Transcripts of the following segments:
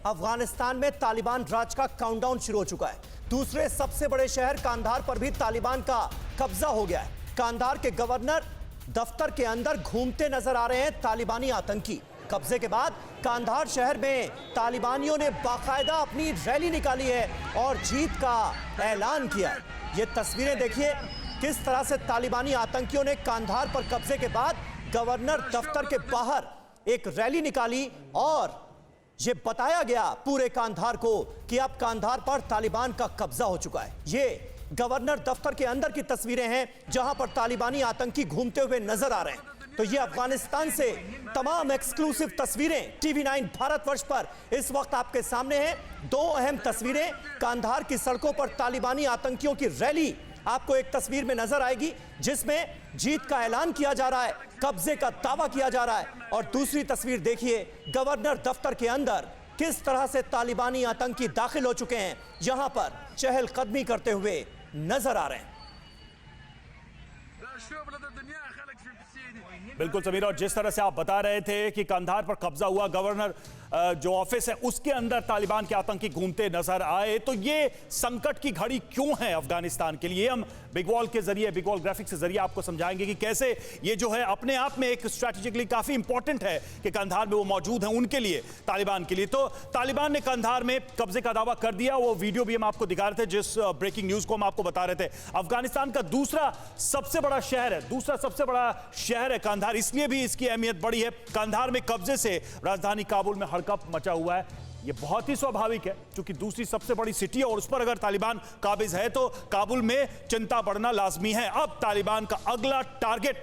अफगानिस्तान में तालिबान राज का काउंटडाउन शुरू हो चुका है। दूसरे सबसे बड़े शहर कांधार पर भी तालिबान का कब्जा हो गया है। कांधार के गवर्नर दफ्तर के अंदर घूमते नजर आ रहे हैं तालिबानी आतंकी। कब्जे के बाद कांधार शहर में तालिबानियों ने बाकायदा अपनी रैली निकाली है और जीत का ऐलान किया है। ये तस्वीरें देखिए किस तरह से तालिबानी आतंकियों ने कांधार पर कब्जे के बाद गवर्नर दफ्तर के बाहर एक रैली निकाली और ये बताया गया पूरे कांधार को कि अब कांधार पर तालिबान का कब्जा हो चुका है। ये गवर्नर दफ्तर के अंदर की तस्वीरें हैं जहां पर तालिबानी आतंकी घूमते हुए नजर आ रहे हैं। तो ये अफगानिस्तान से तमाम एक्सक्लूसिव तस्वीरें TV9 भारतवर्ष पर इस वक्त आपके सामने हैं। दो अहम तस्वीरें, कांधार की सड़कों पर तालिबानी आतंकियों की रैली आपको एक तस्वीर में नजर आएगी जिसमें जीत का ऐलान किया जा रहा है, कब्जे का दावा किया जा रहा है, और दूसरी तस्वीर देखिए गवर्नर दफ्तर के अंदर किस तरह से तालिबानी आतंकी दाखिल हो चुके हैं, यहां पर चहलकदमी करते हुए नजर आ रहे हैं। बिल्कुल समीर, और जिस तरह से आप बता रहे थे कि कांधार पर कब्जा हुआ, गवर्नर जो ऑफिस है उसके अंदर तालिबान के आतंकी घूमते नजर आए, तो ये संकट की घड़ी क्यों है अफगानिस्तान के लिए? हम बिग वॉल के जरिए, बिग वॉल ग्राफिक्स के जरिए आपको समझाएंगे कि कैसे ये जो है अपने आप में एक स्ट्रैटेजिकली काफी इंपॉर्टेंट है कि कांधार में वो मौजूद हैं उनके लिए, तालिबान के लिए। तो तालिबान ने कांधार में कब्जे का दावा कर दिया। वो वीडियो भी हम आपको दिखा रहे थे, जिस ब्रेकिंग न्यूज को हम आपको बता रहे थे। अफगानिस्तान का दूसरा सबसे बड़ा शहर है कांधार, इसलिए भी इसकी अहमियत बड़ी है। कांधार में कब्जे से राजधानी काबुल में हड़कंप मचा हुआ है। ये बहुत ही स्वाभाविक है क्योंकि दूसरी सबसे बड़ी सिटी है और उस पर अगर तालिबान काबिज है तो काबुल में चिंता बढ़ना लाजमी है। अब तालिबान का अगला टारगेट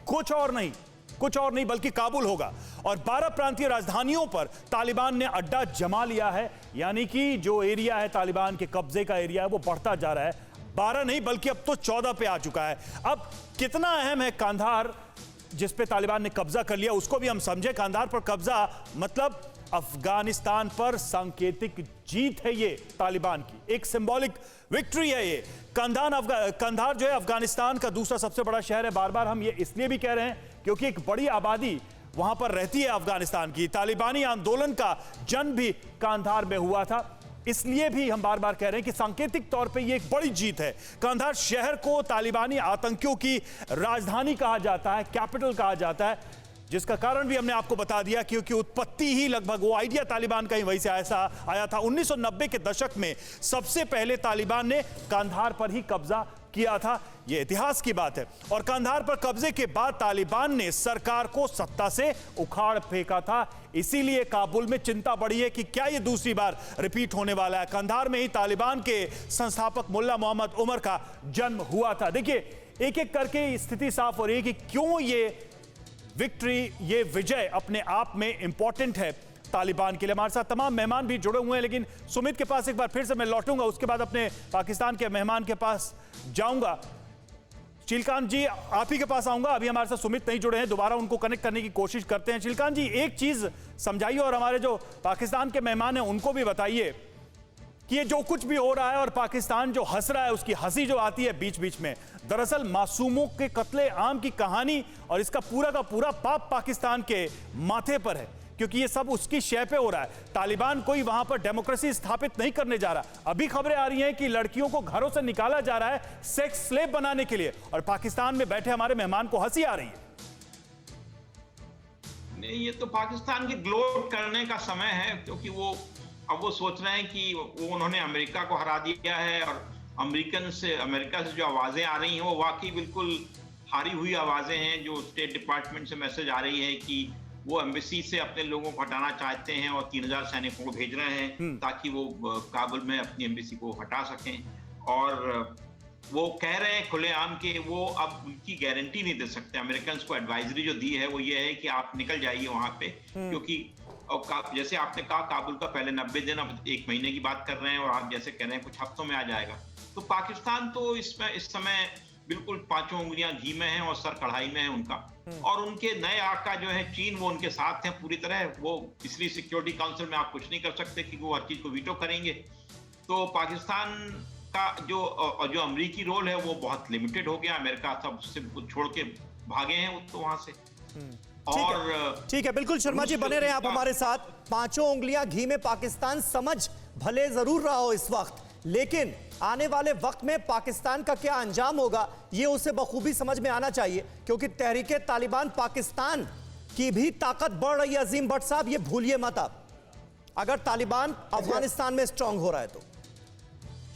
कुछ और नहीं बल्कि काबुल होगा और 12 प्रांतीय राजधानियों पर तालिबान ने अड्डा जमा लिया है। यानी कि जो एरिया है तालिबान के कब्जे का एरिया है वो बढ़ता जा रहा है। 12 नहीं बल्कि अब तो 14 पे आ चुका है। अब कितना अहम है कांधार जिस पे तालिबान ने कब्जा कर लिया, उसको भी हम समझे। कांधार पर कब्जा मतलब अफगानिस्तान पर सांकेतिक जीत है, ये तालिबान की एक सिंबॉलिक विक्ट्री है। ये कांधार जो है अफगानिस्तान का दूसरा सबसे बड़ा शहर है। बार बार हम ये इसलिए भी कह रहे हैं क्योंकि एक बड़ी आबादी वहां पर रहती है अफगानिस्तान की। तालिबानी आंदोलन का जन्म भी कांधार में हुआ था, इसलिए भी हम बार बार कह रहे हैं कि सांकेतिक तौर पे ये एक बड़ी जीत है। कांधार शहर को तालिबानी आतंकियों की राजधानी कहा जाता है, कैपिटल कहा जाता है, जिसका कारण भी हमने आपको बता दिया क्योंकि उत्पत्ति ही लगभग वो आइडिया तालिबान का ही वहीं से आया था। 1990 के दशक में सबसे पहले तालिबान ने कांधार पर ही कब्जा किया था, यह इतिहास की बात है। और कांधार पर कब्जे के बाद तालिबान ने सरकार को सत्ता से उखाड़ फेंका था। इसीलिए काबुल में चिंता बढ़ी है कि क्या यह दूसरी बार रिपीट होने वाला है। कांधार में ही तालिबान के संस्थापक मुल्ला मोहम्मद उमर का जन्म हुआ था। देखिए एक एक करके स्थिति साफ हो रही है कि क्यों ये विक्ट्री, ये विजय अपने आप में इंपॉर्टेंट है तालिबान के लिए। हमारे साथ तमाम मेहमान भी जुड़े हुए हैं, लेकिन सुमित के पास एक बार फिर से मैं लौटूंगा, उसके बाद अपने पाकिस्तान के मेहमान के पास जाऊंगा। चिलकान जी आप ही के पास आऊंगा। अभी हमारे साथ सुमित नहीं जुड़े हैं, दोबारा उनको कनेक्ट करने की कोशिश करते हैं। चिलकान जी एक चीज समझाइए और हमारे जो पाकिस्तान के मेहमान हैं उनको भी बताइए कि ये जो कुछ भी हो रहा है और पाकिस्तान जो हंस रहा है, उसकी हंसी जो आती है बीच बीच में, दरअसल मासूमों के कत्ले आम की कहानी और इसका पूरा का पूरा पाप पाकिस्तान के माथे पर है क्योंकि ये सब उसकी शय पे हो रहा है। तालिबान कोई वहां पर डेमोक्रेसी स्थापित नहीं करने जा रहा। अभी खबरें आ रही हैं कि लड़कियों को घरों से निकाला जा रहा है सेक्स स्लेव बनाने के लिए, और पाकिस्तान में बैठे हमारे मेहमान को हंसी आ रही है। नहीं, ये तो पाकिस्तान की ग्लोट करने का समय है क्योंकि अब वो सोच रहे हैं कि वो उन्होंने अमेरिका को हरा दिया है और अमेरिका से जो आवाजें आ रही हैं वो वाकई बिल्कुल हारी हुई आवाजें हैं। जो स्टेट डिपार्टमेंट से मैसेज आ रही है कि वो एम्बेसी से अपने लोगों को हटाना चाहते हैं और 3000 सैनिकों को भेज रहे हैं ताकि वो काबुल में अपनी एम्बेसी को हटा सकें। और वो कह रहे हैं खुलेआम कि वो अब उनकी गारंटी नहीं दे सकते। अमेरिकन को एडवाइजरी जो दी है वो ये है कि आप निकल जाइए वहां पे, क्योंकि जैसे आपने कहा काबुल का पहले 90 दिन, अब 1 महीने की बात कर रहे हैं और आप जैसे कह रहे हैं कुछ हफ्तों में आ जाएगा। तो पाकिस्तान तो इस समय बिल्कुल 5 उंगलियां घी में हैं और सर कढ़ाई में है उनका। और उनके नए आका जो है चीन, वो उनके साथ हैं पूरी तरह। वो इसलिए सिक्योरिटी काउंसिल में आप कुछ नहीं कर सकते कि वो हर चीज को वीटो करेंगे। तो पाकिस्तान का जो अमेरिकी रोल है वो बहुत लिमिटेड हो गया। अमेरिका सब से छोड़ के भागे हैं तो वहां से। ठीक है, बिल्कुल शर्मा जी बने रहे आप हमारे साथ। पांचों उंगलियां घी में पाकिस्तान समझ भले जरूर रहा हो इस वक्त, लेकिन आने वाले वक्त में पाकिस्तान का क्या अंजाम होगा ये उसे बखूबी समझ में आना चाहिए, क्योंकि तहरीके तालिबान पाकिस्तान की भी ताकत बढ़ रही है। अजीम भट्ट साहब, ये भूलिए मत आप, अगर तालिबान अफगानिस्तान में स्ट्रांग हो रहा है तो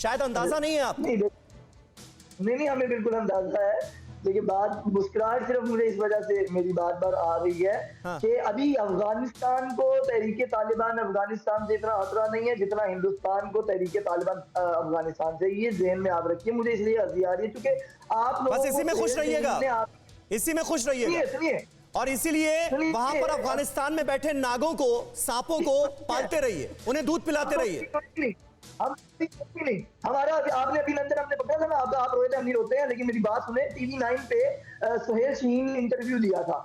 शायद अंदाजा नहीं है आप। नहीं, हमें बिल्कुल अंदाजा है, लेकिन बात मुस्कुराहट सिर्फ मुझे इस वजह से मेरी बार बार आ रही है कि अभी अफगानिस्तान को तहरीके तालिबान अफगानिस्तान से इतना खतरा नहीं है जितना हिंदुस्तान को तहरीके तालिबान अफगानिस्तान से। ये ज़हन में आप रखिए, मुझे इसलिए हंसी आ रही है क्योंकि आप बस इसी में खुश रहिएगा, इसी में खुश रहिएगा, सुनिए, और इसीलिए वहां पर अफगानिस्तान में बैठे नागों को, सांपों को पालते रहिए, उन्हें दूध पिलाते रहिए। हम नहीं, हमारा आपने अभिनंदन हमने पकड़ा था ना, आप रोए थे हम नहीं रोते हैं, लेकिन मेरी बात सुने। TV9 पे सुहेल शाहीन ने इंटरव्यू दिया था,